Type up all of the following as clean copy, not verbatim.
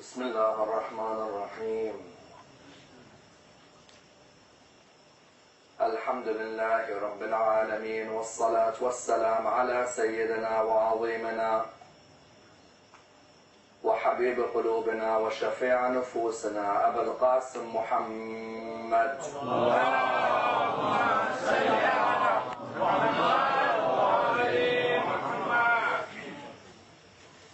بسم الله الرحمن الرحيم. الحمد لله رب العالمين، والصلاة والسلام على سيدنا وعظيمنا وحبيب قلوبنا وشفيع نفوسنا أبا القاسم محمد. اللهم صل على محمد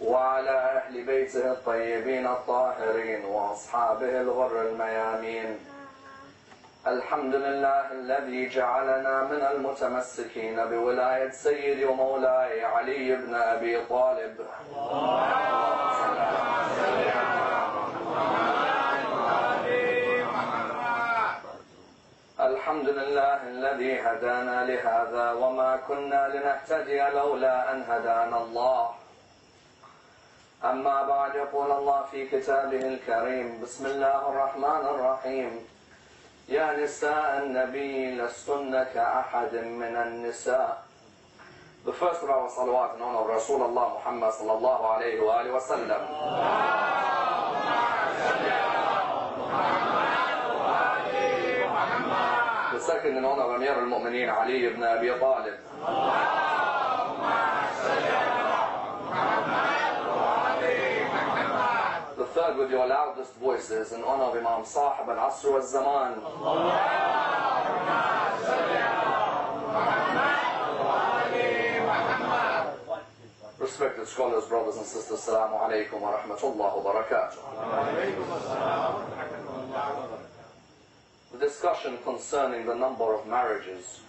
وعلى أهل بيته الطيبين الطاهرين وأصحابه الغر الميامين. الحمد لله الذي جعلنا من المتمسكين بولاية سيدي ومولاي علي بن أبي طالب. الحمد لله الذي هدانا لهذا وما كنا لنهتدي لولا أن هدانا الله. أما بعد، يقول الله في كتابه الكريم: بسم الله الرحمن الرحيم. يا نساء النبي لستن كأحد من النساء. The first of our salawat in honor of Rasulullah Muhammad sallallahu alayhi wa alihi wa sallam. The second in honor of Amir al-Mu'mineen Ali ibn Abi Talib. The third with your loudest voices in honor of Imam Sahib al-Asr wal-Zaman. Respected scholars, brothers and sisters, Assalamu alaikum wa rahmatullah wa barakatuh. The discussion concerning the number of marriages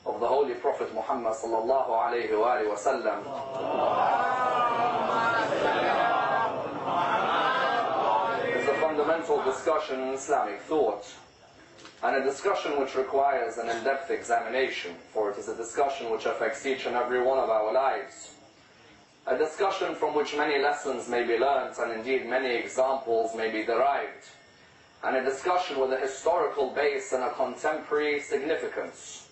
of the Holy Prophet Muhammad sallallahu alayhi wa sallam is a fundamental discussion in Islamic thought, and a discussion which requires an in-depth examination, for it is a discussion which affects each and every one of our lives. A discussion from which many lessons may be learnt, and indeed many examples may be derived. And a discussion with a historical base and a contemporary significance.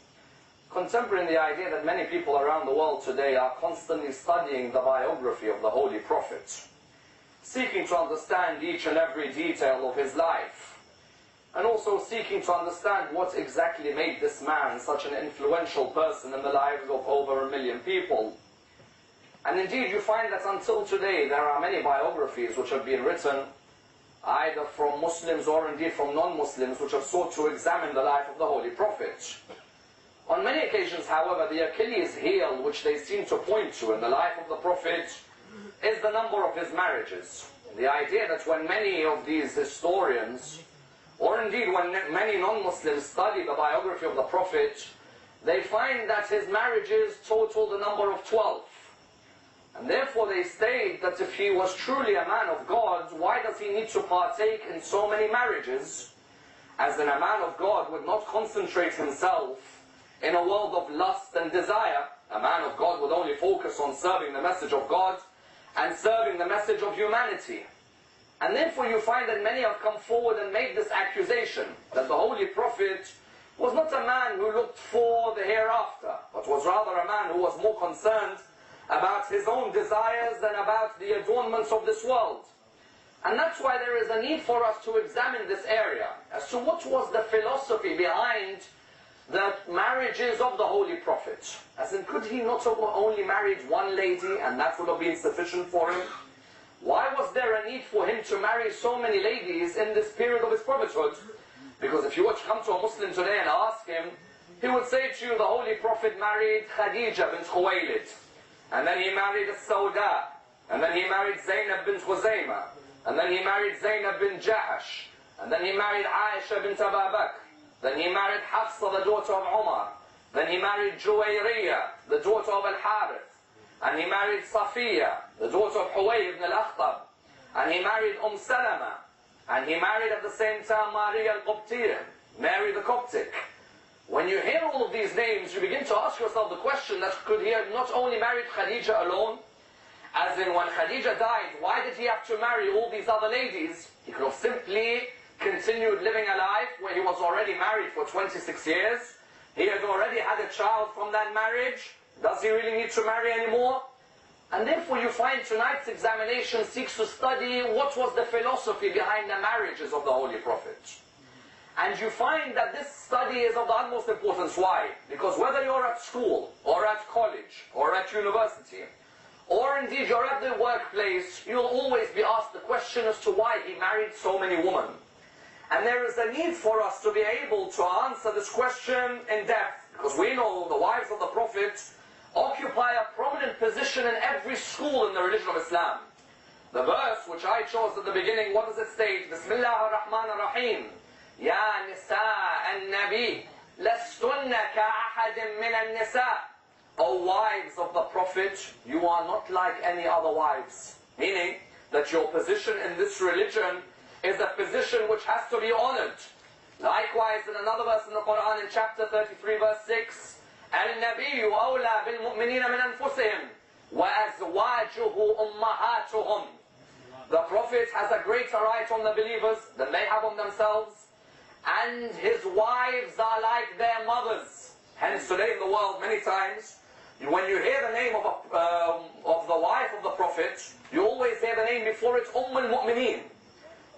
Contemporary in the idea that many people around the world today are constantly studying the biography of the Holy Prophet, seeking to understand each and every detail of his life, and also seeking to understand what exactly made this man such an influential person in the lives of over 1 million people. And indeed you find that until today there are many biographies which have been written either from Muslims or indeed from non-Muslims which have sought to examine the life of the Holy Prophet. On many occasions, however, the Achilles heel which they seem to point to in the life of the Prophet is the number of his marriages. The idea that when many of these historians, or indeed when many non-Muslims study the biography of the Prophet, they find that his marriages total the number of 12. And therefore they state that if he was truly a man of God, why does he need to partake in so many marriages? As in, a man of God would not concentrate himself in a world of lust and desire. A man of God would only focus on serving the message of God and serving the message of humanity. And therefore you find that many have come forward and made this accusation that the Holy Prophet was not a man who looked for the hereafter, but was rather a man who was more concerned about his own desires than about the adornments of this world. And that's why there is a need for us to examine this area as to what was the philosophy behind the marriages of the Holy Prophet. As in, could he not have only married one lady and that would have been sufficient for him? Why was there a need for him to marry so many ladies in this period of his prophethood? Because if you were to come to a Muslim today and ask him, he would say to you, the Holy Prophet married Khadija bint Khuwaylid, and then he married Sauda, and then he married Zainab bint Khuzaymah, and then he married Zainab bint Jahash, and then he married Aisha bint Abu Bakr, then he married Hafsa, the daughter of Umar, then he married Juwayriyah, the daughter of Al-Harith, and he married Safiya, the daughter of Huway ibn al-Akhtab, and he married Salama, and he married at the same time Maria al-Qibtiyya, Mary the Coptic. When you hear all of these names, you begin to ask yourself the question that could he have not only married Khadija alone, as in when Khadija died, why did he have to marry all these other ladies? He could have simply continued living a life where he was already married for 26 years. He had already had a child from that marriage. Does he really need to marry anymore? And therefore you find tonight's examination seeks to study what was the philosophy behind the marriages of the Holy Prophet. And you find that this study is of the utmost importance. Why? Because whether you're at school, or at college, or at university, or indeed you're at the workplace, you'll always be asked the question as to why he married so many women. And there is a need for us to be able to answer this question in depth, because we know the wives of the Prophet occupy a prominent position in every school in the religion of Islam. The verse which I chose at the beginning, what does it state? Bismillah ar-Rahman ar-Rahim. Ya nisa an-Nabi, lastunna ka'ahadin min al-nisa. O wives of the Prophet, you are not like any other wives. Meaning that your position in this religion is a position which has to be honored. Likewise, in another verse in the Quran, in chapter 33, verse 6, النبي أولى بالمؤمنين من أنفسهم وأزواجه أمهاتهم. The Prophet has a greater right on the believers than they have on themselves, and his wives are like their mothers. Hence today in the world, many times, when you hear the name of the wife of the Prophet, you always hear the name before it, al-Mu'mineen.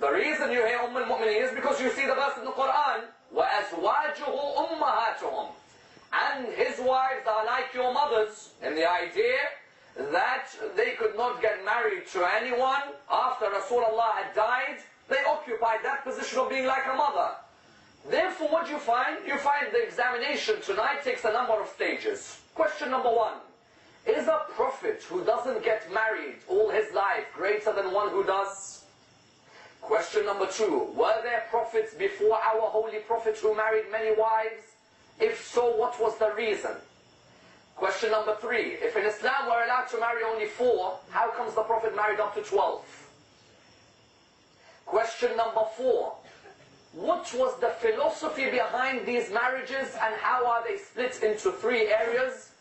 The reason you hear al-Mu'mineen is because you see the verse in the Quran, وَأَزْوَاجُهُ أُمَّهَاتُهُم. And his wives are like your mothers, in the idea that they could not get married to anyone after Rasulullah had died. They occupied that position of being like a mother. Therefore, what you find? You find the examination tonight takes a number of stages. Question number 1. Is a prophet who doesn't get married all his life greater than one who does? Question number 2. Were there prophets before our holy prophet who married many wives? If so, what was the reason? Question number 3. If in Islam we're allowed to marry only 4, how comes the Prophet married up to 12? Question number 4. What was the philosophy behind these marriages and how are they split into 3 areas?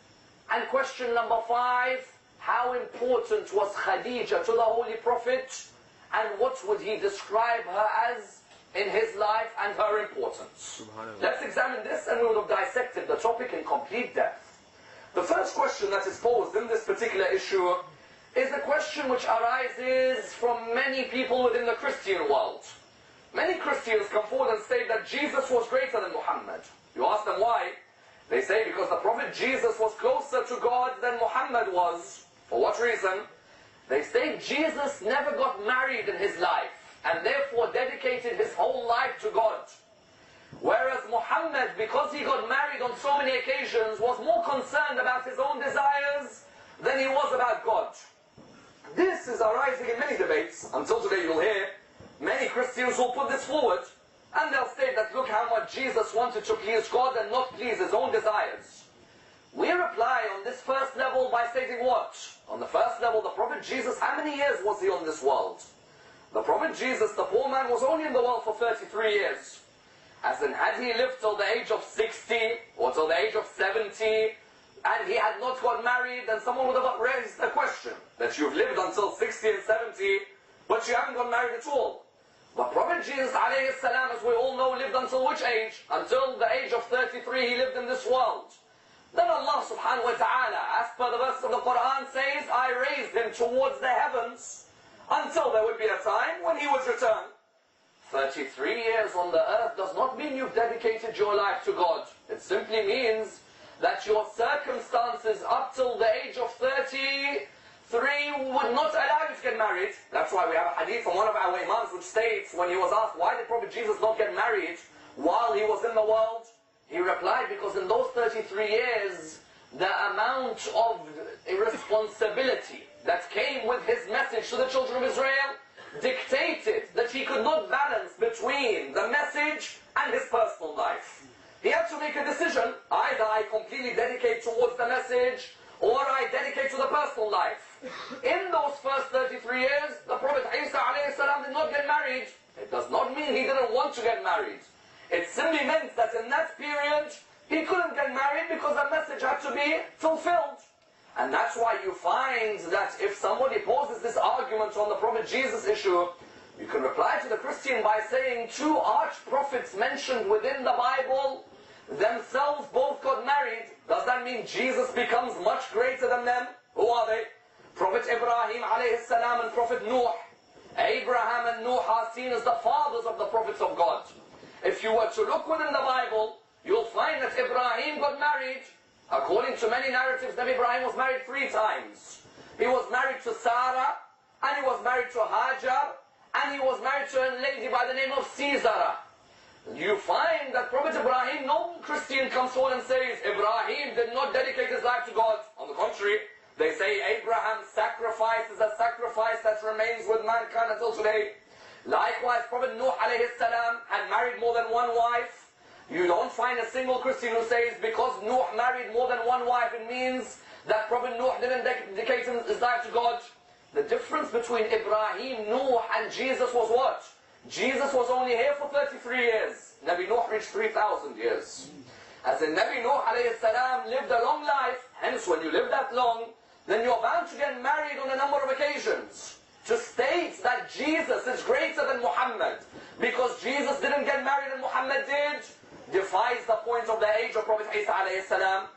And question number 5. How important was Khadija to the Holy Prophet? And what would he describe her as in his life and her importance? Let's examine this and we will have dissected the topic in complete depth. The first question that is posed in this particular issue is a question which arises from many people within the Christian world. Many Christians come forward and say that Jesus was greater than Muhammad. You ask them why? They say because the Prophet Jesus was closer to God than Muhammad was. For what reason? They say Jesus never got married in his life and therefore dedicated his whole life to God. Whereas Muhammad, because he got married on so many occasions, was more concerned about his own desires than he was about God. This is arising in many debates. Until today you'll hear many Christians will put this forward and they'll state that look how much Jesus wanted to please God and not please his own desires. We reply on this first level by stating what? On the first level, the Prophet Jesus, how many years was he on this world? The Prophet Jesus, the poor man, was only in the world for 33 years. As in, had he lived till the age of 60 or till the age of 70 and he had not got married, then someone would have raised the question that you've lived until 60 and 70 but you haven't got married at all. The Prophet Jesus, alayhi salam, as we all know, lived until which age? Until the age of 33 he lived in this world. Then Allah subhanahu wa ta'ala, as per the verse of the Quran, says, I raised him towards the heavens until there would be a time when he would return. 33 years on the earth does not mean you've dedicated your life to God. It simply means that your circumstances up till the age of 33 would not allow you to get married. That's why we have a hadith from one of our imams which states, when he was asked why did Prophet Jesus not get married while he was in the world, he replied, because in those 33 years the amount of irresponsibility that came with his message to the children of Israel dictated that he could not balance between the message and his personal life. He had to make a decision. Either I completely dedicate towards the message or I dedicate to the personal life. In those first 33 years, the Prophet Isa alayhi salam did not get married. It does not mean he didn't want to get married. It simply meant that in that period, he couldn't get married because the message had to be fulfilled. And that's why you find that if somebody poses this argument on the Prophet Jesus issue, you can reply to the Christian by saying 2 arch-prophets mentioned within the Bible themselves both got married. Does that mean Jesus becomes much greater than them? Who are they? Prophet Ibrahim alayhi salam and Prophet Nuh. Abraham and Nuh are seen as the fathers of the prophets of God. If you were to look within the Bible, you'll find that Ibrahim got married. According to many narratives, Nabi Ibrahim was married 3 times. He was married to Sarah, and he was married to Hajar, and he was married to a lady by the name of Caesar. You find that Prophet Ibrahim, no Christian comes forward and says, Ibrahim did not dedicate his life to God. On the contrary, they say Abraham's sacrifice is a sacrifice that remains with mankind until today. Likewise, Prophet Nuh alayhi salam had married more than 1 wife. You don't find a single Christian who says because Nuh married more than 1 wife, it means that Prophet Nuh didn't dedicate his life to God. The difference between Ibrahim, Nuh and Jesus was what? Jesus was only here for 33 years. Nabi Nuh reached 3,000 years. As in Nabi Nuh alayhi salam lived a long life, hence when you live that long, then you're bound to get married on a number of occasions. To state that Jesus is greater than Muhammad, because Jesus didn't get married and Muhammad did, defies the point of the age of Prophet Isa alayhi salam.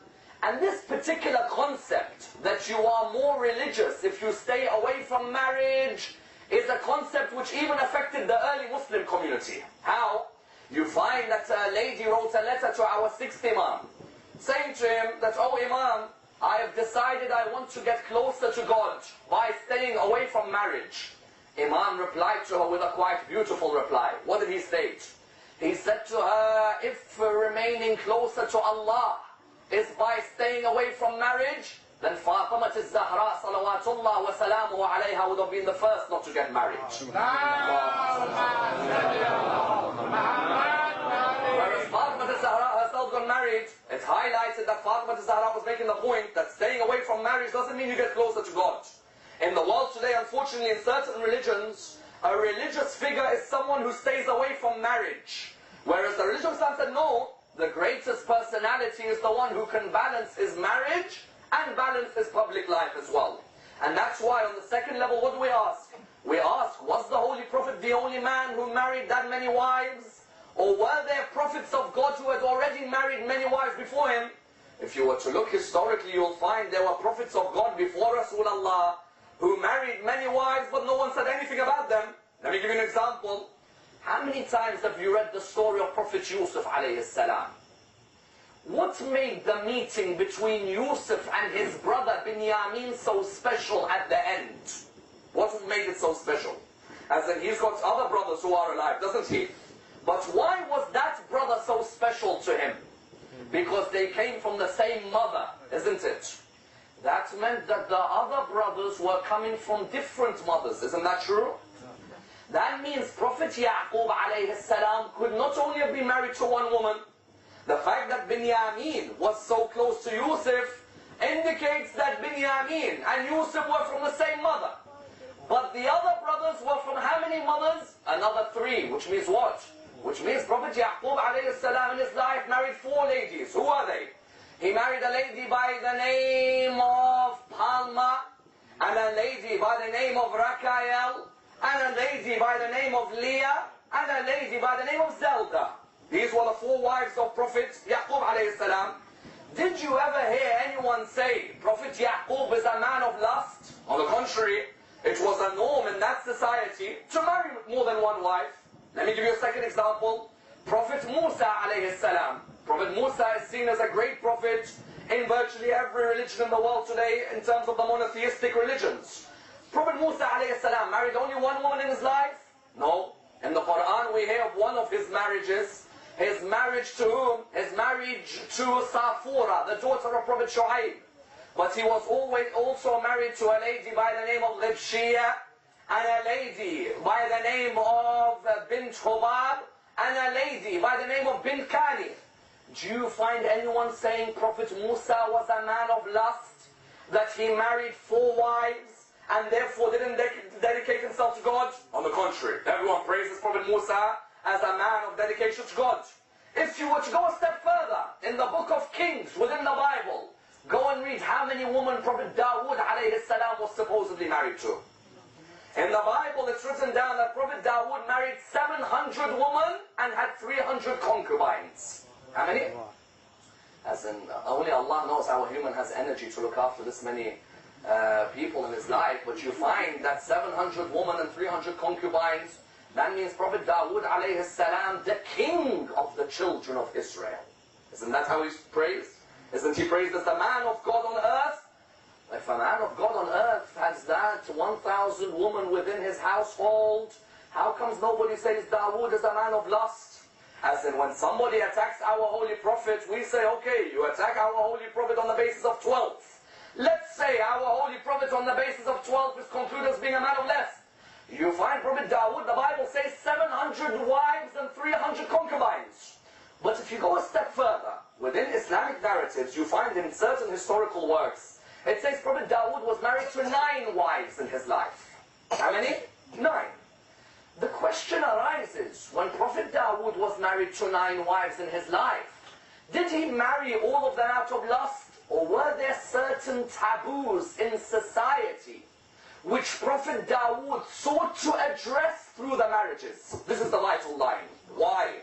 And this particular concept that you are more religious if you stay away from marriage is a concept which even affected the early Muslim community. How? You find that a lady wrote a letter to our 6th Imam, saying to him that, oh Imam, I have decided I want to get closer to God by staying away from marriage. Imam replied to her with a quite beautiful reply. What did he state? He said to her, if remaining closer to Allah is by staying away from marriage, then Fatima al-Zahra salawatullah wa salamuhu alayha would have been the first not to get married. Whereas Fatima al-Zahra herself got married, it's highlighted that Fatima al-Zahra was making the point that staying away from marriage doesn't mean you get closer to God. In the world today, unfortunately, in certain religions, a religious figure is someone who stays away from marriage. Whereas the religion of Islam said, no, the greatest personality is the one who can balance his marriage and balance his public life as well. And that's why on the second level, what do we ask? We ask, was the Holy Prophet the only man who married that many wives? Or were there prophets of God who had already married many wives before him? If you were to look historically, you'll find there were prophets of God before Rasulullah who married many wives, but no one said anything about them. Let me give you an example. How many times have you read the story of Prophet Yusuf alayhi salam? What made the meeting between Yusuf and his brother Binyamin so special at the end? What made it so special? As in, he's got other brothers who are alive, doesn't he? But why was that brother so special to him? Because they came from the same mother, isn't it? That meant that the other brothers were coming from different mothers, isn't that true? That means Prophet Yaqub alayhi salam could not only have been married to one woman. The fact that Binyamin was so close to Yusuf indicates that Binyamin and Yusuf were from the same mother. But the other brothers were from how many mothers? Another 3, which means what? Which means Prophet Yaqub alayhi salam in his life married 4 ladies. Who are they? He married a lady by the name of Palma, and a lady by the name of Rakael, and a lady by the name of Leah, and a lady by the name of Zelda. These were the 4 wives of Prophet Yaqub alayhi salam. Did you ever hear anyone say Prophet Yaqub is a man of lust? On the contrary, it was a norm in that society to marry more than one wife. Let me give you a second example. Prophet Musa alayhi salam. Prophet Musa is seen as a great prophet in virtually every religion in the world today in terms of the monotheistic religions. Prophet Musa alayhi salam married only one woman in his life? No. In the Quran we hear of one of his marriages. His marriage to whom? His marriage to Safura, the daughter of Prophet Shu'aib. But he was always also married to a lady by the name of Ghibshiyah, and a lady by the name of Bint Hubab, and a lady by the name of Bint Kani. Do you find anyone saying Prophet Musa was a man of lust, that he married 4 wives, and therefore didn't dedicate himself to God? On the contrary, everyone praises Prophet Musa as a man of dedication to God. If you were to go a step further, in the book of Kings within the Bible, go and read how many women Prophet Dawood alayhi salam was supposedly married to. In the Bible it's written down that Prophet Dawood married 700 women and had 300 concubines. How many? As in, only Allah knows how a human has energy to look after this many people in his life, but you find that 700 women and 300 concubines. That means Prophet Dawood alayhi salam, the king of the children of Israel. Isn't that how he's praised? Isn't he praised as the man of God on earth? If a man of God on earth has that 1,000 women within his household, how comes nobody says Dawood is a man of lust? As in, when somebody attacks our holy prophet, we say, okay, you attack our holy prophet on the basis of 12. Let's say our holy prophet on the basis of 12 is concluded as being a man of lust. You find Prophet Dawood, the Bible says 700 wives and 300 concubines. But if you go a step further, within Islamic narratives, you find in certain historical works, it says Prophet Dawood was married to 9 wives in his life. How many? 9. The question arises, when Prophet Dawood was married to 9 wives in his life, did he marry all of them out of lust? Or were there certain taboos in society which Prophet Dawood sought to address through the marriages? This is the vital line. Why?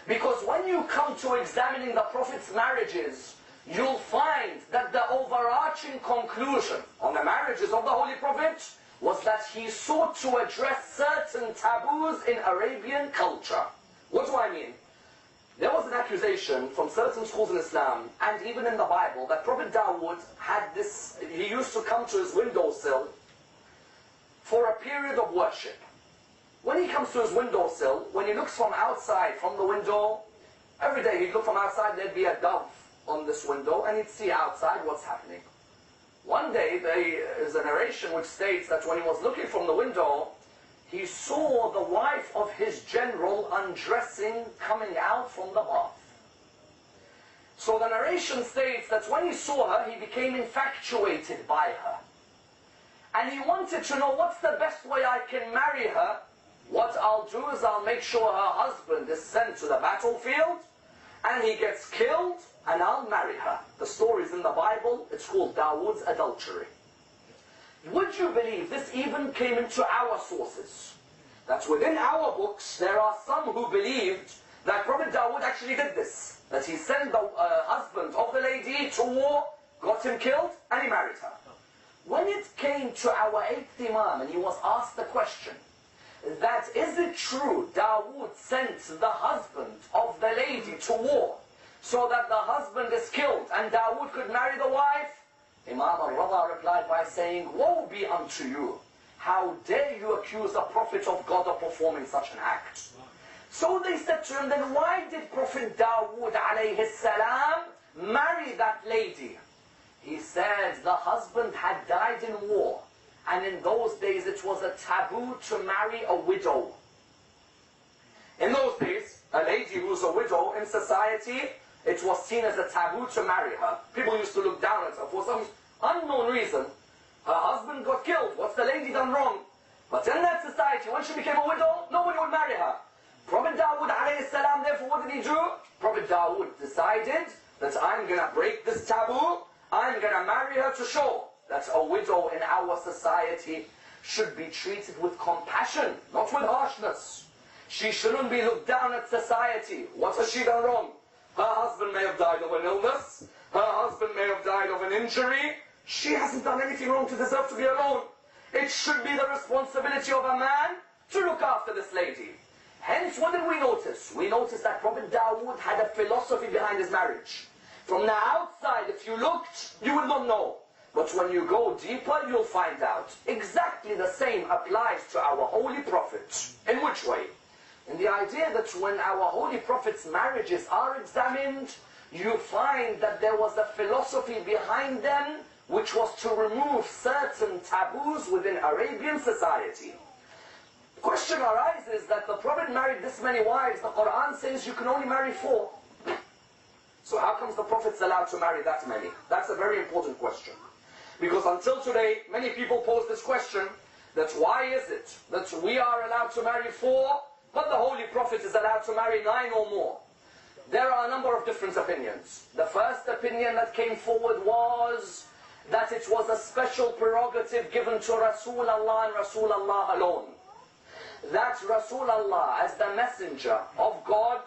Because when you come to examining the Prophet's marriages, you'll find that the overarching conclusion on the marriages of the Holy Prophet was that he sought to address certain taboos in Arabian culture. What do I mean? There was an accusation from certain schools in Islam, and even in the Bible, that Prophet Dawood had this, he used to come to his windowsill for a period of worship. When he comes to his windowsill, when he looks from outside, from the window, every day he'd look from outside, there'd be a dove on this window, and he'd see outside what's happening. One day, there is a narration which states that when he was looking from the window, he saw the wife of his general undressing, coming out from the bath. So the narration states that when he saw her, he became infatuated by her. And he wanted to know, what's the best way I can marry her? What I'll do is I'll make sure her husband is sent to the battlefield, and he gets killed, and I'll marry her. The story's in the Bible. It's called Dawood's adultery. Would you believe this even came into our sources? That within our books, there are some who believed that Prophet Dawood actually did this. That he sent the husband of the lady to war, got him killed, and he married her. When it came to our 8th Imam, and he was asked the question, that is it true Dawood sent the husband of the lady to war, so that the husband is killed and Dawood could marry the wife? Imam al-Rada replied by saying, woe be unto you. How dare you accuse the Prophet of God of performing such an act? So they said to him, then why did Prophet Dawood alayhi salam marry that lady? He said the husband had died in war, and in those days it was a taboo to marry a widow. In those days, a lady who's a widow in society, it was seen as a taboo to marry her. People used to look down at her for some unknown reason. Her husband got killed. What's the lady done wrong? But in that society, when she became a widow, nobody would marry her. Prophet Dawood alayhi salam, therefore, what did he do? Prophet Dawood decided that I'm going to break this taboo. I'm going to marry her to show that a widow in our society should be treated with compassion, not with harshness. She shouldn't be looked down at society. What has she done wrong? Her husband may have died of an illness. Her husband may have died of an injury. She hasn't done anything wrong to deserve to be alone. It should be the responsibility of a man to look after this lady. Hence, what did we notice? We noticed that Prophet Dawood had a philosophy behind his marriage. From the outside, if you looked, you would not know. But when you go deeper, you'll find out. Exactly the same applies to our Holy Prophet. In which way? In the idea that when our Holy Prophet's marriages are examined, you find that there was a philosophy behind them which was to remove certain taboos within Arabian society. The question arises that the Prophet married this many wives. The Quran says you can only marry 4. So how comes the Prophet's allowed to marry that many? That's a very important question. Because until today, many people pose this question, that why is it that we are allowed to marry 4, but the Holy Prophet is allowed to marry 9 or more? There are a number of different opinions. The first opinion that came forward was that it was a special prerogative given to Rasulullah and Rasulullah alone. That Rasulullah, as the messenger of God,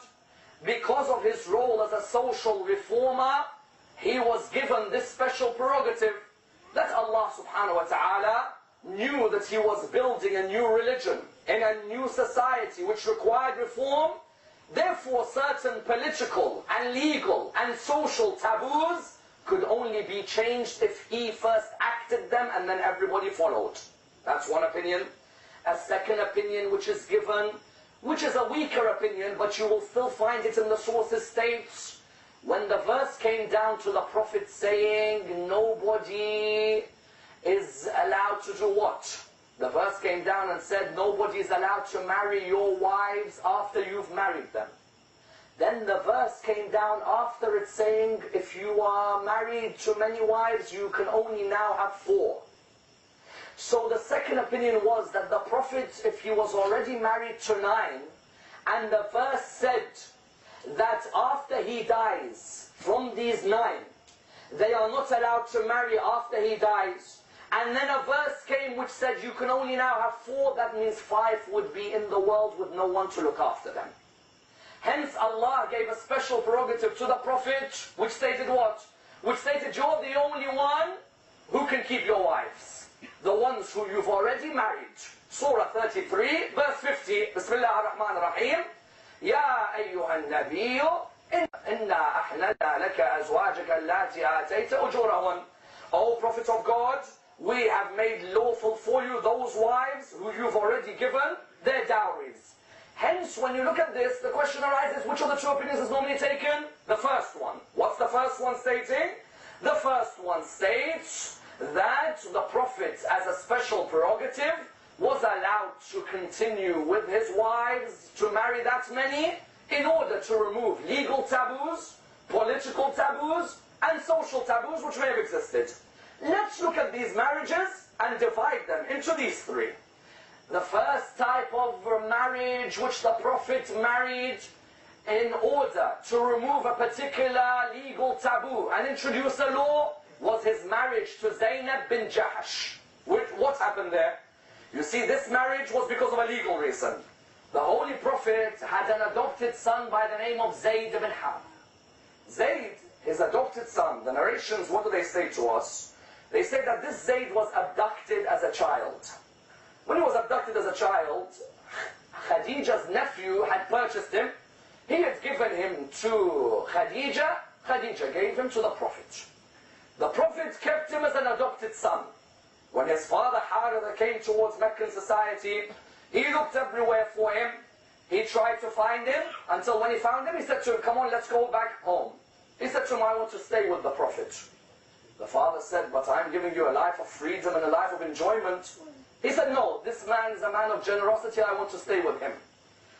because of his role as a social reformer, he was given this special prerogative. that Allah subhanahu wa ta'ala knew that He was building a new religion in a new society which required reform. Therefore, certain political and legal and social taboos could only be changed if He first acted them and then everybody followed. That's one opinion. A second opinion which is given, which is a weaker opinion, but you will still find it in the sources, states, when the verse came down to the Prophet saying, nobody is allowed to do what? The verse came down and said, nobody is allowed to marry your wives after you've married them. Then the verse came down after it saying, if you are married to many wives, you can only now have 4. So the second opinion was that the Prophet, if he was already married to 9, and the verse said that after he dies, from these 9, they are not allowed to marry after he dies. And then a verse came which said you can only now have 4, that means 5 would be in the world with no one to look after them. Hence Allah gave a special prerogative to the Prophet, which stated what? Which stated you're the only one who can keep your wives. The ones who you've already married. Surah 33, verse 50. Bismillah ar-Rahman ar-Rahim. Ya ayyuhan nabiyyu, inna ahlalna laka azwajaka allati atayta ujurahun. O Prophet of God, we have made lawful for you those wives who you've already given their dowries. Hence, when you look at this, the question arises, which of the two opinions is normally taken? The first one. What's the first one stating? The first one states that the Prophet, as a special prerogative, was allowed to continue with his wives, to marry that many, in order to remove legal taboos, political taboos, and social taboos which may have existed. Let's look at these marriages and divide them into these 3. The first type of marriage which the Prophet married in order to remove a particular legal taboo and introduce a law was his marriage to Zaynab bin Jahash. What happened there? You see, this marriage was because of a legal reason. The Holy Prophet had an adopted son by the name of Zayd ibn Harb. Zayd, his adopted son, the narrations, what do they say to us? They say that this Zayd was abducted as a child. When he was abducted as a child, Khadija's nephew had purchased him. He had given him to Khadija. Khadija gave him to the Prophet. The Prophet kept him as an adopted son. When his father Haritha came towards Meccan society, he looked everywhere for him. He tried to find him, until when he found him, he said to him, come on, let's go back home. He said to him, I want to stay with the Prophet. The father said, but I'm giving you a life of freedom and a life of enjoyment. He said, no, this man is a man of generosity, I want to stay with him.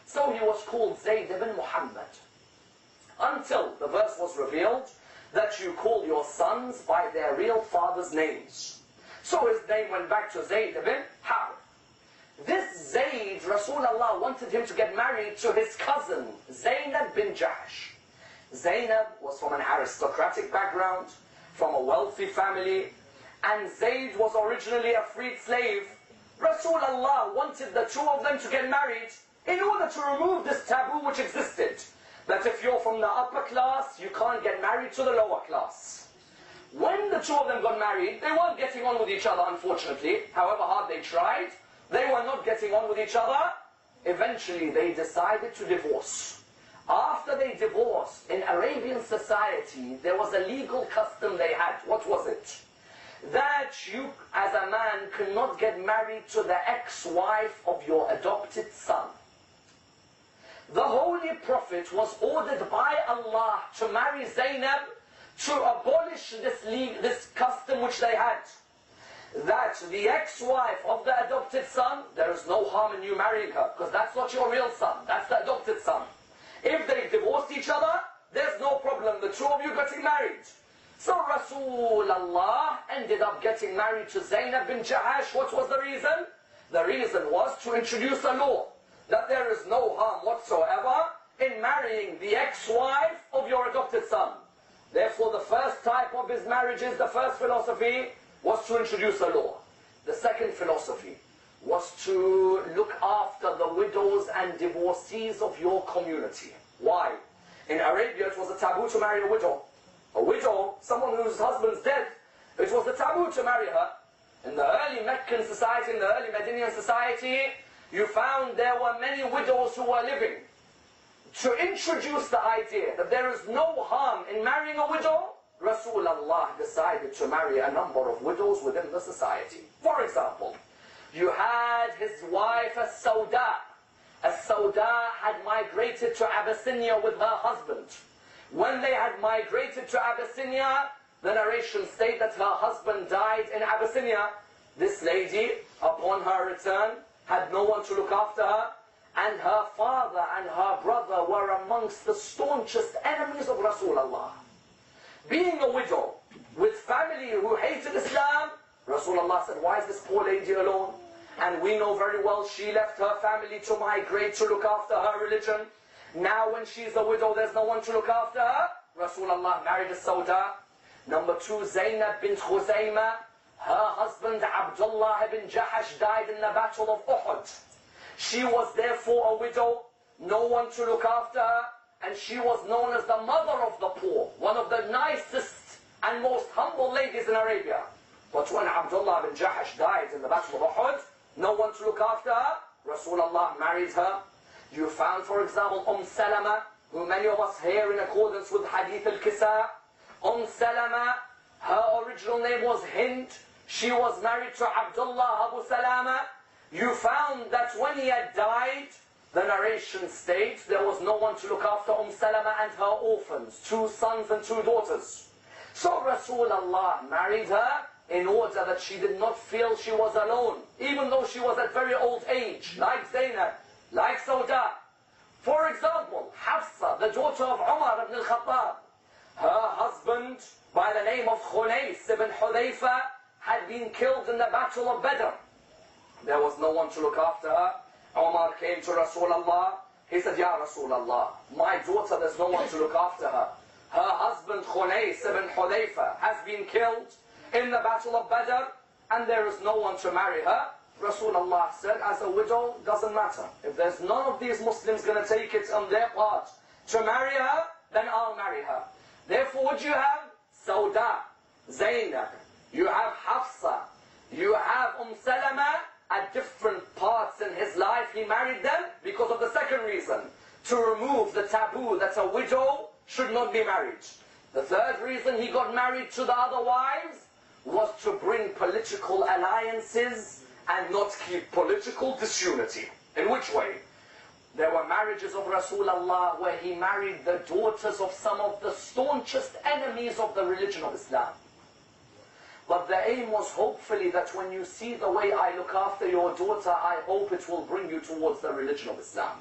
So he was called Zayd ibn Muhammad. Until the verse was revealed that you call your sons by their real father's names. So his name went back to Zayd ibn Harb. This Zayd, Rasulullah wanted him to get married to his cousin, Zaynab bin Jahash. Zaynab was from an aristocratic background, from a wealthy family, and Zayd was originally a freed slave. Rasulullah wanted the two of them to get married in order to remove this taboo which existed. That if you're from the upper class, you can't get married to the lower class. When the two of them got married, they weren't getting on with each other, unfortunately. However hard they tried, they were not getting on with each other. Eventually, they decided to divorce. After they divorced, in Arabian society, there was a legal custom they had. What was it? That you, as a man, cannot get married to the ex-wife of your adopted son. The Holy Prophet was ordered by Allah to marry Zaynab to abolish this custom which they had. That the ex-wife of the adopted son, there is no harm in you marrying her, because that's not your real son, that's the adopted son. If they divorced each other, there's no problem, the two of you getting married. So Rasulullah ended up getting married to Zaynab bin Jahash. What was the reason? The reason was to introduce a law that there is no harm whatsoever in marrying the ex-wife of your adopted son. Therefore, the first type of his marriages, the first philosophy, was to introduce a law. The second philosophy was to look after the widows and divorcees of your community. Why? In Arabia, it was a taboo to marry a widow. A widow, someone whose husband's dead, It was the taboo to marry her. In the early Meccan society, in the early Medinian society, you found there were many widows who were living. To introduce the idea that there is no harm in marrying a widow, Rasulullah decided to marry a number of widows within the society. For example, you had his wife As-Sawda. As-Sawda had migrated to Abyssinia with her husband. When they had migrated to Abyssinia, the narration states that her husband died in Abyssinia. This lady, upon her return, had no one to look after her, and her father and her brother were amongst the staunchest enemies of Rasulullah. Being a widow with family who hated Islam, Rasulullah said, why is this poor lady alone? And we know very well she left her family to migrate to look after her religion. Now when she's a widow, there's no one to look after her. Rasulullah married As-Sawda. Number 2, Zainab bint Khuzaymah. Her husband Abdullah ibn Jahash died in the battle of Uhud. She was therefore a widow, no one to look after her, and she was known as the mother of the poor, one of the nicest and most humble ladies in Arabia. But when Abdullah ibn Jahash died in the battle of Uhud, no one to look after her, Rasulullah married her. You found, for example, Salama, who many of us hear in accordance with Hadith al-Kisa. Salama, her original name was Hind. She was married to Abdullah Abu Salama. You found that when he had died, the narration states there was no one to look after Salama and her orphans, 2 sons and 2 daughters. So Rasulullah married her in order that she did not feel she was alone, even though she was at very old age, like Zainab, like Sawda. For example, Hafsa, the daughter of Umar ibn al-Khattab, her husband, by the name of Khunais ibn Hudayfa, had been killed in the battle of Badr. There was no one to look after her. Umar came to Rasulullah. He said, Ya Rasulullah, my daughter, there's no one to look after her. Her husband Khunais ibn Hudayfa has been killed in the battle of Badr, and there is no one to marry her. Rasulullah said, as a widow, doesn't matter. If there's none of these Muslims going to take it on their part to marry her, then I'll marry her. Therefore, what you have? Sawda, Zainab, you have Hafsa, you have Salama. At different parts in his life, he married them because of the second reason, to remove the taboo that a widow should not be married. The third reason he got married to the other wives was to bring political alliances and not keep political disunity. In which way? There were marriages of Rasulullah where he married the daughters of some of the staunchest enemies of the religion of Islam. But the aim was hopefully that when you see the way I look after your daughter, I hope it will bring you towards the religion of Islam.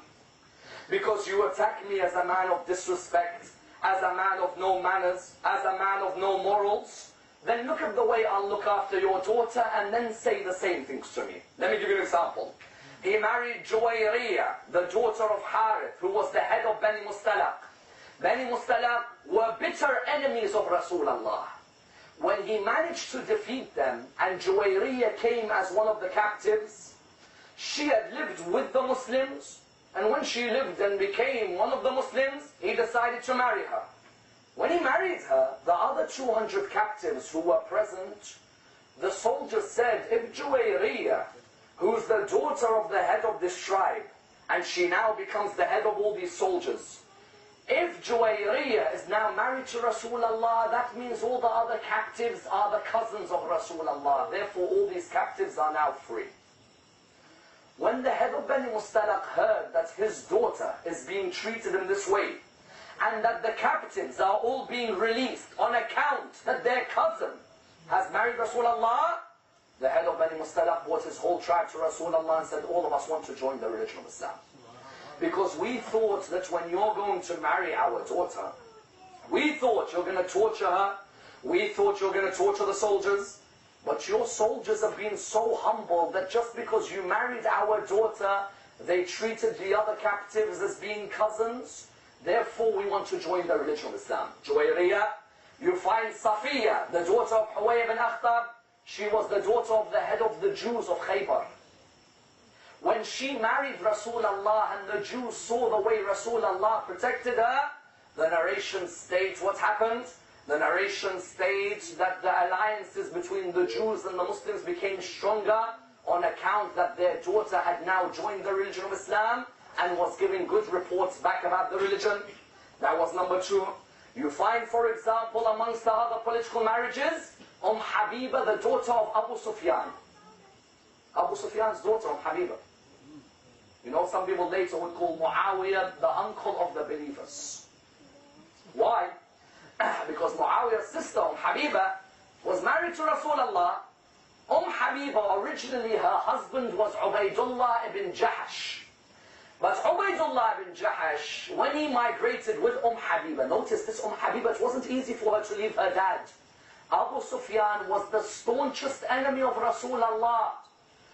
Because you attack me as a man of disrespect, as a man of no manners, as a man of no morals, then look at the way I'll look after your daughter and then say the same things to me. Let me give you an example. He married Juwayriyah, the daughter of Harith, who was the head of Bani Mustalaq. Bani Mustalaq were bitter enemies of Rasulullah. When he managed to defeat them, and Juwayriyah came as one of the captives, she had lived with the Muslims, and when she lived and became one of the Muslims, he decided to marry her. When he married her, the other 200 captives who were present, the soldiers said, if Juwayriyah, who's the daughter of the head of this tribe, and she now becomes the head of all these soldiers, if Juwayriyah is now married to Rasulullah, that means all the other captives are the cousins of Rasulullah. Therefore, all these captives are now free. When the head of Bani Mustalaq heard that his daughter is being treated in this way, and that the captives are all being released on account that their cousin has married Rasulullah, the head of Bani Mustalaq brought his whole tribe to Rasulullah and said, all of us want to join the religion of Islam. Because we thought that when you're going to marry our daughter, we thought you're going to torture her, we thought you're going to torture the soldiers, but your soldiers have been so humble that just because you married our daughter, they treated the other captives as being cousins, therefore we want to join the religion of Islam. Juwayriyah, you find Safiya, the daughter of Huwayy ibn Akhtab, she was the daughter of the head of the Jews of Khaybar. When she married Rasulullah and the Jews saw the way Rasulullah protected her, the narration states what happened. The narration states that the alliances between the Jews and the Muslims became stronger on account that their daughter had now joined the religion of Islam and was giving good reports back about the religion. That was number two. You find, for example, amongst the other political marriages, Habiba, the daughter of Abu Sufyan. Abu Sufyan's daughter, Habiba. You know, some people later would call Muawiyah the uncle of the believers. Why? Because Muawiyah's sister, Habiba, was married to Rasulullah. Habiba, originally her husband was Ubaydullah ibn Jahash. But Ubaydullah ibn Jahash, when he migrated with Habiba, notice this Habiba, it wasn't easy for her to leave her dad. Abu Sufyan was the staunchest enemy of Rasulullah.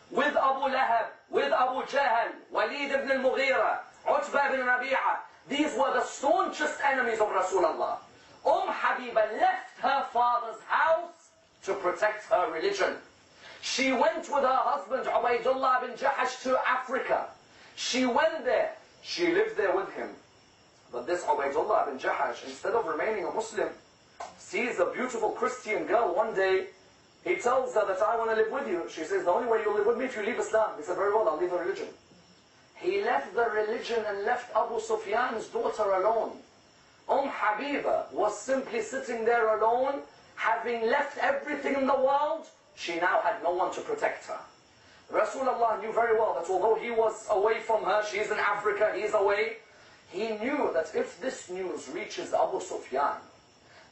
With Abu Lahab, with Abu Jahl, Walid ibn al-Mughira, Utbah ibn Rabi'a. These were the staunchest enemies of Rasulullah. Habiba left her father's house to protect her religion. She went with her husband Ubaydullah bin Jahash to Africa. She went there. She lived there with him. But this Ubaydullah bin Jahash, instead of remaining a Muslim, sees a beautiful Christian girl one day. He tells her that I want to live with you. She says, the only way you'll live with me if you leave Islam. He said, very well, I'll leave the religion. He left the religion and left Abu Sufyan's daughter alone. Habiba was simply sitting there alone, having left everything in the world. She now had no one to protect her. Rasulullah knew very well that although he was away from her, she's in Africa, he's away, he knew that if this news reaches Abu Sufyan,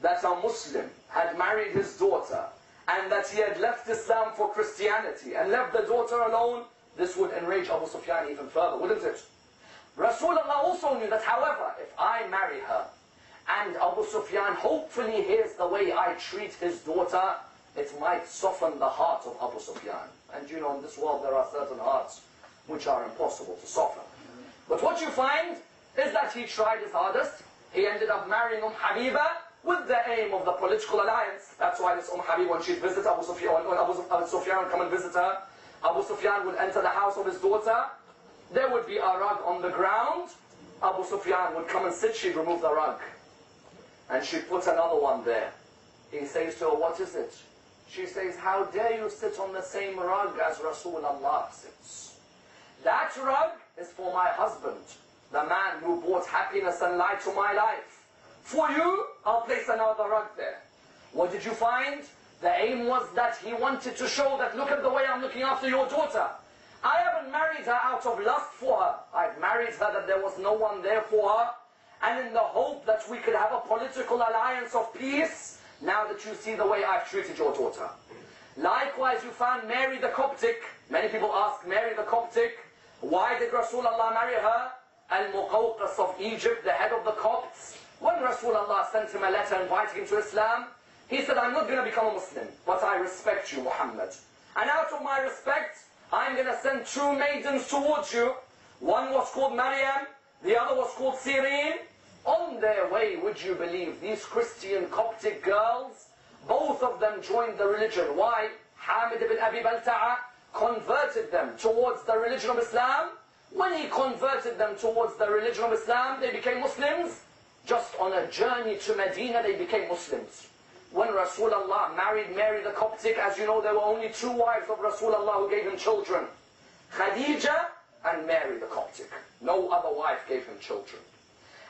that a Muslim had married his daughter, and that he had left Islam for Christianity, and left the daughter alone, this would enrage Abu Sufyan even further, wouldn't it? Rasulullah also knew that, however, if I marry her, and Abu Sufyan hopefully hears the way I treat his daughter, it might soften the heart of Abu Sufyan. And you know, in this world there are certain hearts which are impossible to soften. But what you find is that he tried his hardest. He ended up marrying Habiba with the aim of the political alliance. That's why this Habiba, when she'd visit Abu Sufyan, when Abu Sufyan would come and visit her, Abu Sufyan would enter the house of his daughter. There would be a rug on the ground. Abu Sufyan would come and sit, she'd remove the rug. And she'd put another one there. He says to her, what is it? She says, how dare you sit on the same rug as Rasulullah sits? That rug is for my husband, the man who brought happiness and light to my life. For you, I'll place another rug there. What did you find? The aim was that he wanted to show that, look at the way I'm looking after your daughter. I haven't married her out of lust for her. I've married her that there was no one there for her. And in the hope that we could have a political alliance of peace, now that you see the way I've treated your daughter. Likewise, you found Mary the Coptic. Many people ask, Mary the Coptic, why did Rasulullah marry her? Al-Muqawqas of Egypt, the head of the Copts. When Rasulullah sent him a letter inviting him to Islam, he said, I'm not going to become a Muslim, but I respect you, Muhammad. And out of my respect, I'm going to send two maidens towards you. One was called Maryam, the other was called Sirin. On their way, would you believe, these Christian Coptic girls, both of them joined the religion. Why? Hamid ibn Abi Balta'a converted them towards the religion of Islam. When he converted them towards the religion of Islam, they became Muslims. Just on a journey to Medina, they became Muslims. When Rasulullah married Mary the Coptic, as you know, there were only two wives of Rasulullah who gave him children. Khadija and Mary the Coptic. No other wife gave him children.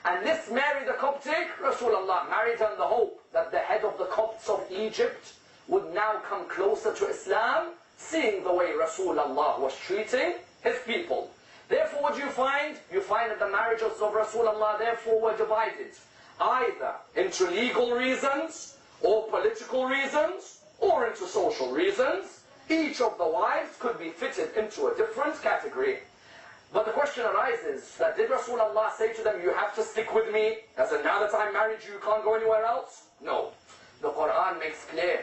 And this Mary the Coptic, Rasulullah married her in the hope that the head of the Copts of Egypt would now come closer to Islam, seeing the way Rasulullah was treating his people. Therefore, what do you find? You find that the marriages of Rasulullah therefore were divided, either into legal reasons, or political reasons, or into social reasons. Each of the wives could be fitted into a different category. But the question arises that did Rasulullah say to them, you have to stick with me, as in now that I married you, you can't go anywhere else? No. The Quran makes clear,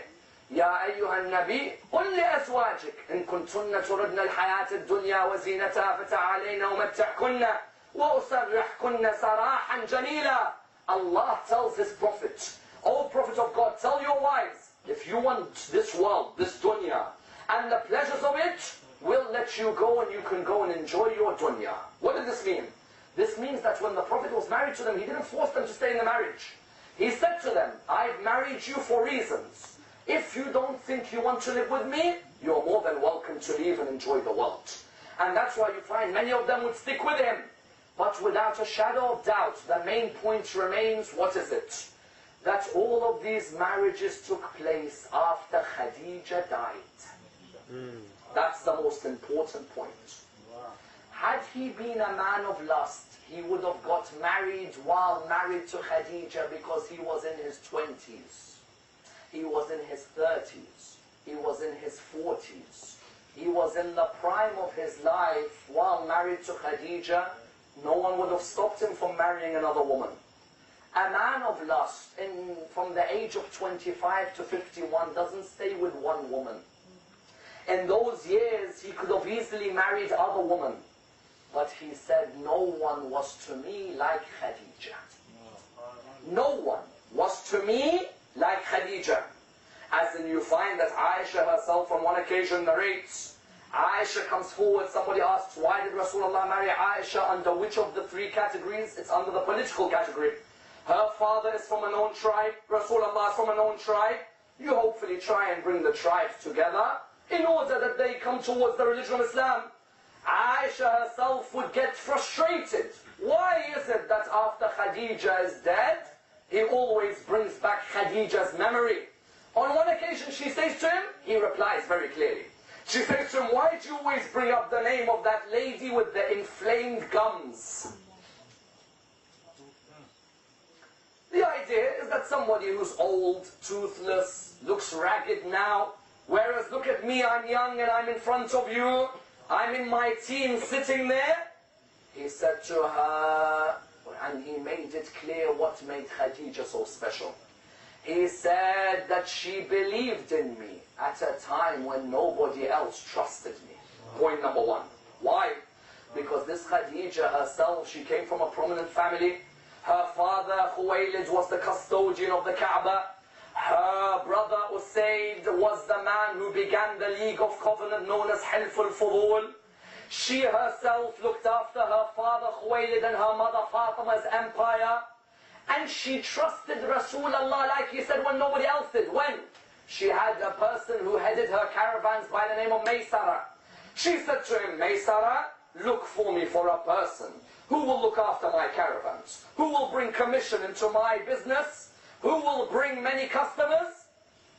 يا أيها النبي قل لأزواجك إن كنتن تردن الحياة الدنيا وزينتها فتعالين أمتعكن وأسرحكن سراحا جميلا. Allah tells his prophet, O Prophet of God, tell your wives, if you want this world, this dunya, and the pleasures of it, we'll let you go and you can go and enjoy your dunya. What does this mean? This means that when the Prophet was married to them, he didn't force them to stay in the marriage. He said to them, I've married you for reasons. If you don't think you want to live with me, you're more than welcome to leave and enjoy the world. And that's why you find many of them would stick with him. But without a shadow of doubt, the main point remains, what is it? That all of these marriages took place after Khadija died. That's the most important point. Had he been a man of lust, he would have got married while married to Khadija because he was in his 20s. He was in his 30s. He was in his 40s. He was in the prime of his life while married to Khadija. No one would have stopped him from marrying another woman. A man of lust from the age of 25 to 51 doesn't stay with one woman. In those years, he could have easily married other women. But he said, no one was to me like Khadija. No one was to me like Khadija. As in you find that Aisha herself on one occasion narrates, Aisha comes forward, somebody asks, why did Rasulullah marry Aisha? Under which of the three categories? It's under the political category. Her father is from a known tribe, Rasulullah is from a known tribe. You hopefully try and bring the tribes together in order that they come towards the religion of Islam. Aisha herself would get frustrated. Why is it that after Khadija is dead, he always brings back Khadija's memory? On one occasion she says to him, he replies very clearly. She says to him, why do you always bring up the name of that lady with the inflamed gums? The idea is that somebody who's old, toothless, looks ragged now, whereas look at me, I'm young and I'm in front of you, I'm in my teens sitting there. He said to her, and he made it clear what made Khadija so special. He said that she believed in me at a time when nobody else trusted me. Point number one. Why? Because this Khadija herself, she came from a prominent family. Her father, Khuwaylid, was the custodian of the Kaaba. Her brother, Usayd, was the man who began the League of Covenant known as Hilf al-Fudul. She herself looked after her father, Khuwaylid, and her mother, Fatima's empire. And she trusted Rasulullah, like he said, when nobody else did. When? She had a person who headed her caravans by the name of Maysara. She said to him, Maysara, look for me for a person who will look after my caravans, who will bring commission into my business, who will bring many customers.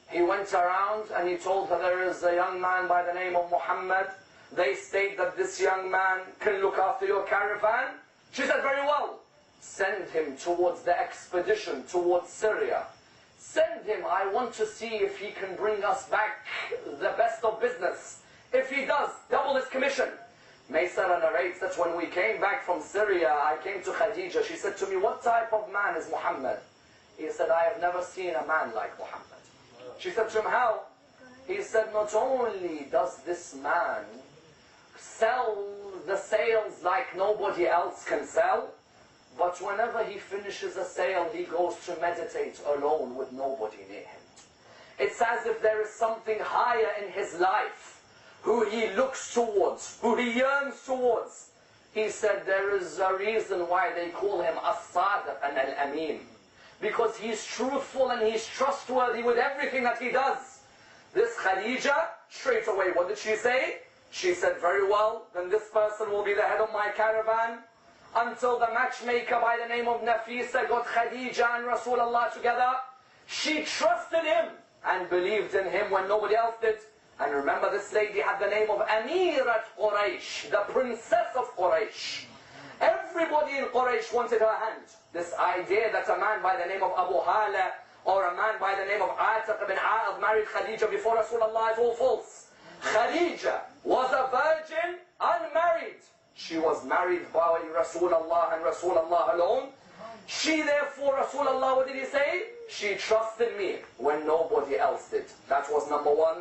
He went around and he told her, there is a young man by the name of Muhammad. They state that this young man can look after your caravan. She said, very well. Send him towards the expedition, towards Syria. Send him, I want to see if he can bring us back the best of business. If he does, double his commission. Maysara narrates that when we came back from Syria, I came to Khadija. She said to me, what type of man is Muhammad? He said, I have never seen a man like Muhammad. She said to him, how? He said, not only does this man sell the sales like nobody else can sell, but whenever he finishes a sale, he goes to meditate alone with nobody near him. It's as if there is something higher in his life, who he looks towards, who he yearns towards. He said there is a reason why they call him As-Sadiq and Al-Amin. Because he's truthful and he's trustworthy with everything that he does. This Khadija, straight away, what did she say? She said, very well, then this person will be the head of my caravan. Until the matchmaker by the name of Nafisa got Khadija and Rasulullah together. She trusted him and believed in him when nobody else did. And remember, this lady had the name of Amirat Quraysh, the princess of Quraysh. Everybody in Quraysh wanted her hand. This idea that a man by the name of Abu Hala or a man by the name of Atiq ibn A'ad married Khadija before Rasulullah is all false. Khadija was a virgin, unmarried. She was married by Rasulullah and Rasulullah alone. She therefore, Rasulullah, what did he say? She trusted me when nobody else did. That was number one.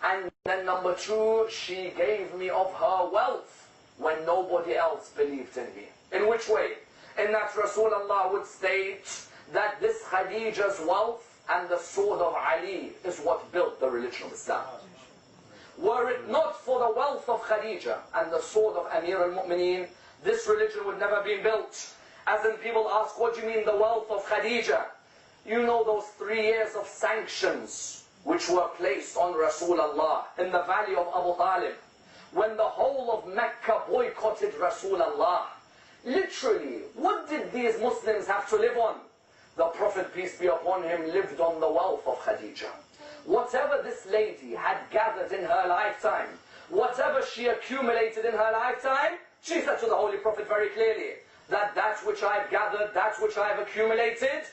And then number two, she gave me of her wealth when nobody else believed in me. In which way? In that Rasulullah would state that this Khadija's wealth and the sword of Ali is what built the religion of Islam. Were it not for the wealth of Khadija and the sword of Amir al-Mu'mineen, this religion would never have been built. As in people ask, what do you mean the wealth of Khadija? You know those 3 years of sanctions which were placed on Rasulullah in the valley of Abu Talib, when the whole of Mecca boycotted Rasulullah. Literally, what did these Muslims have to live on? The Prophet, peace be upon him, lived on the wealth of Khadija. Whatever this lady had gathered in her lifetime, whatever she accumulated in her lifetime, she said to the Holy Prophet very clearly, that which I've gathered, that which I've accumulated,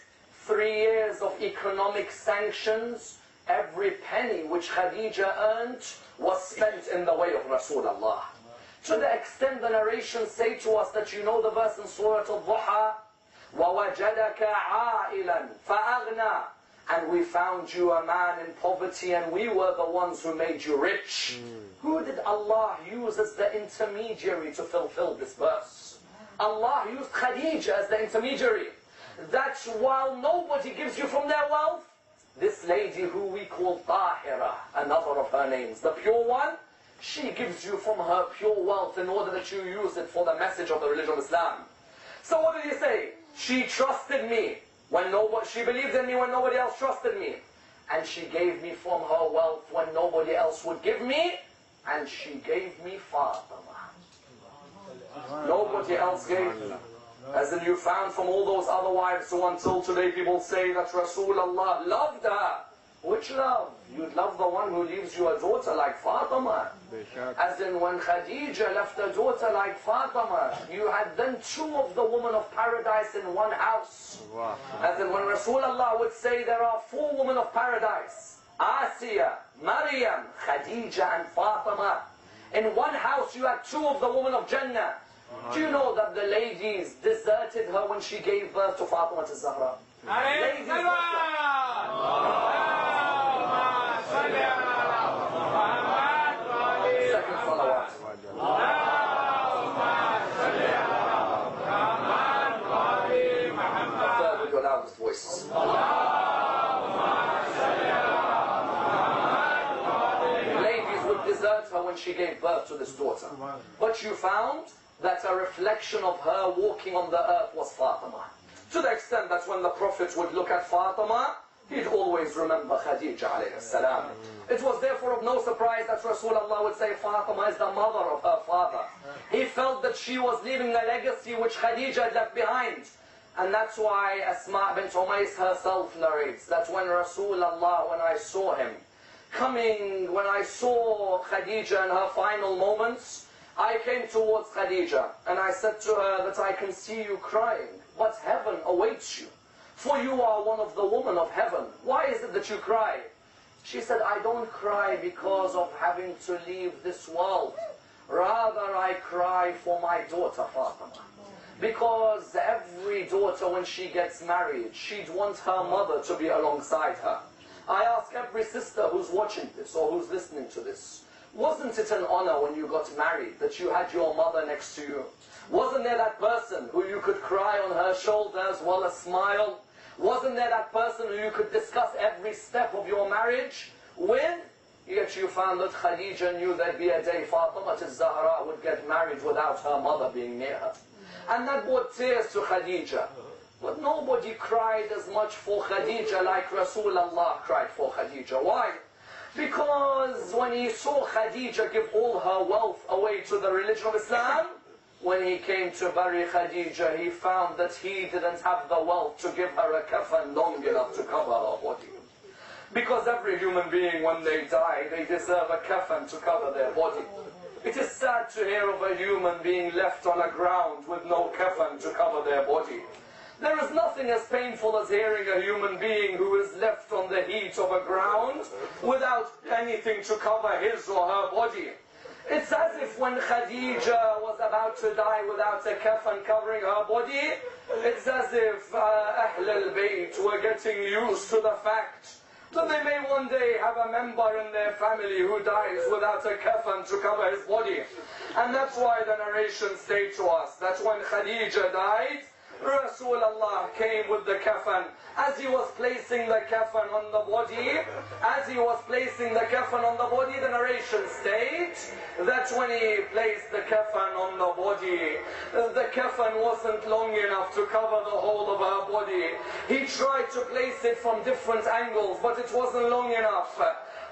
3 years of economic sanctions, every penny which Khadija earned was spent in the way of Rasulullah. To the extent the narrations say to us that you know the verse in Surah Al-Duha, وَوَجَدَكَ عَائِلًا فَأَغْنَى, and we found you a man in poverty and we were the ones who made you rich. Who did Allah use as the intermediary to fulfill this verse? Allah used Khadija as the intermediary. That while nobody gives you from their wealth, this lady who we call Tahira, another of her names, the pure one, she gives you from her pure wealth in order that you use it for the message of the religion of Islam. So what did he say? She trusted me when she believed in me when nobody else trusted me. And she gave me from her wealth when nobody else would give me. And she gave me Fatima. Nobody else gave me. As in you found from all those other wives who until today people say that Rasulullah loved her. Which love? You'd love the one who leaves you a daughter like Fatima. As in when Khadija left a daughter like Fatima, you had then 2 of the women of paradise in one house. As in when Rasulullah would say there are 4 women of paradise, Asiya, Maryam, Khadija and Fatima. In one house you had 2 of the women of Jannah. Do you know that the ladies deserted her when she gave birth to Fatima al-Zahra? Ladies left her. Second salawat. Third with your loudest voice. Ladies would desert her when she gave birth to this daughter. But you found that a reflection of her walking on the earth was Fatima. To the extent that when the Prophet would look at Fatima, he'd always remember Khadija alayhi salam. It was therefore of no surprise that Rasulullah would say Fatima is the mother of her father. He felt that she was leaving a legacy which Khadija had left behind. And that's why Asma bint Umays herself narrates that when Rasulullah, when I saw him coming, when I saw Khadija in her final moments, I came towards Khadija and I said to her that I can see you crying, but heaven awaits you. For you are one of the women of heaven. Why is it that you cry? She said, I don't cry because of having to leave this world. Rather, I cry for my daughter Fatima. Because every daughter, when she gets married, she'd want her mother to be alongside her. I ask every sister who's watching this or who's listening to this, wasn't it an honor when you got married that you had your mother next to you? Wasn't there that person who you could cry on her shoulder as well as smile? Wasn't there that person who you could discuss every step of your marriage with? Yet you found that Khadija knew there'd be a day Fatima al-Zahra would get married without her mother being near her. And that brought tears to Khadija. But nobody cried as much for Khadija like Rasulullah cried for Khadija. Why? Because when he saw Khadija give all her wealth away to the religion of Islam, when he came to bury Khadija, he found that he didn't have the wealth to give her a kafan long enough to cover her body. Because every human being, when they die, they deserve a kafan to cover their body. It is sad to hear of a human being left on a ground with no kafan to cover their body. There is nothing as painful as hearing a human being who is left on the heat of a ground without anything to cover his or her body. It's as if when Khadija was about to die without a kafan covering her body, it's as if Ahl al-Bayt were getting used to the fact that they may one day have a member in their family who dies without a kafan to cover his body. And that's why the narrations say to us that when Khadija died, Rasulullah came with the kafan. As he was placing the kafan on the body, the narration states that when he placed the kafan on the body, the kafan wasn't long enough to cover the whole of her body. He tried to place it from different angles, but it wasn't long enough.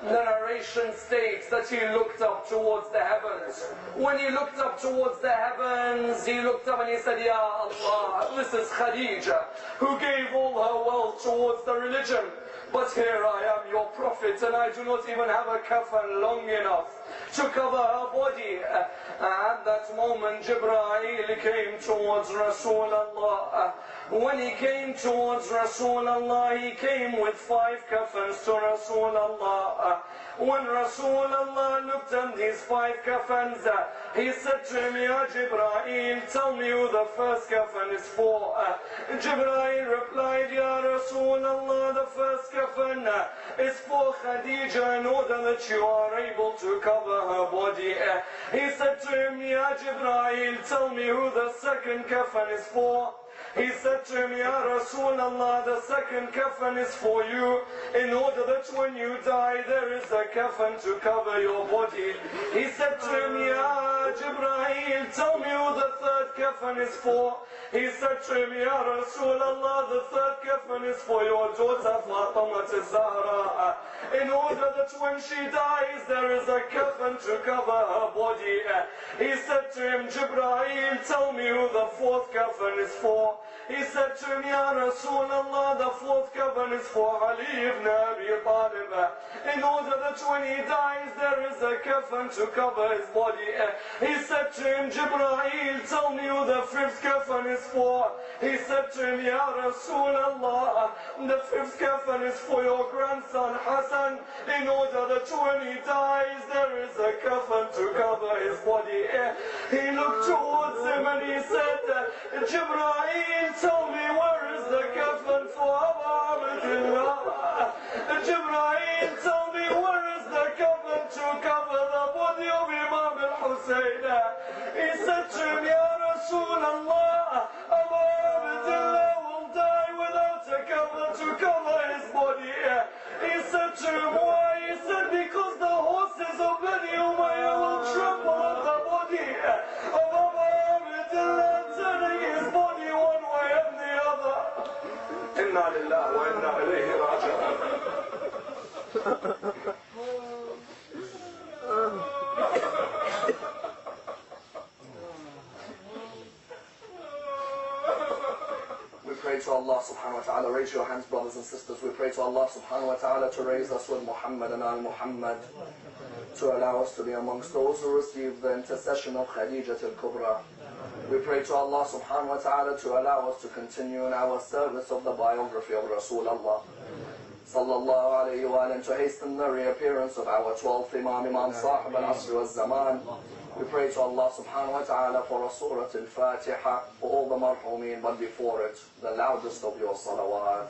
The narration states that he looked up towards the heavens. When he looked up towards the heavens, he looked up and he said, Ya Allah, this is Khadija, who gave all her wealth towards the religion. But here I am, your prophet, and I do not even have a kafan long enough to cover her body. At that moment, Jibreel came towards Rasulullah. When he came towards Rasulullah, he came with 5 kafans to Rasulullah. When Rasulullah looked at these 5 kafans, he said to him, Ya Jibreel, tell me who the first kafan is for. Jibreel replied, Ya Rasulullah, the first kafan is for Khadija in order that you are able to cover her body. He said to him, Ya Jibreel, tell me who the second kafan is for. He said to him, Ya Rasulullah, the second kafan is for you, in order that when you die, there is a kafan to cover your body. He said to him, Ya Jibreel, tell me who the third kafan is for. He said to him, Ya Rasulullah, the third kafan is for your daughter Fatima al-Zahra, in order that when she dies, there is a kafan to cover her body. He said to him, Jibreel, tell me who the fourth kafan is for. He said to him, Ya Rasulullah, the fourth kafan is for Ali ibn Abi Talib, in order that when he dies, there is a kafan to cover his body. He said to him, Jibreel, tell me who the fifth kafan is for. He said to him, Ya Rasulullah, the fifth kafan is for your grandson Hassan, in order that when he dies, there is a kafan to cover his body. He looked towards him and he said, Jibreel, tell me where is the kafan for Abu Abdullah? Jibreel, tell me where is the kafan to cover the body of Imam al-Hussein? He said to him, Ya Rasulullah, Abu Abdullah will die without a kafan to cover his body. He said to him, why? He said, because the horses of Bani Umayyah will trample on the body of Abu Abdullah, turning his body one way and the other. Inna lillahi wa inna ilayhi raji'un. We pray to Allah subhanahu wa ta'ala, raise your hands brothers and sisters, we pray to Allah subhanahu wa ta'ala to raise us with Muhammad and al-Muhammad, to allow us to be amongst those who receive the intercession of Khadija al-Kubra. We pray to Allah subhanahu wa ta'ala to allow us to continue in our service of the biography of Rasulullah sallallahu alayhi wa sallam, to hasten the reappearance of our 12th Imam Sahib al-Asr wal-Zaman. We pray to Allah subhanahu wa ta'ala for a Surah Al-Fatiha for all the marhumeen, but before it, the loudest of your salawat.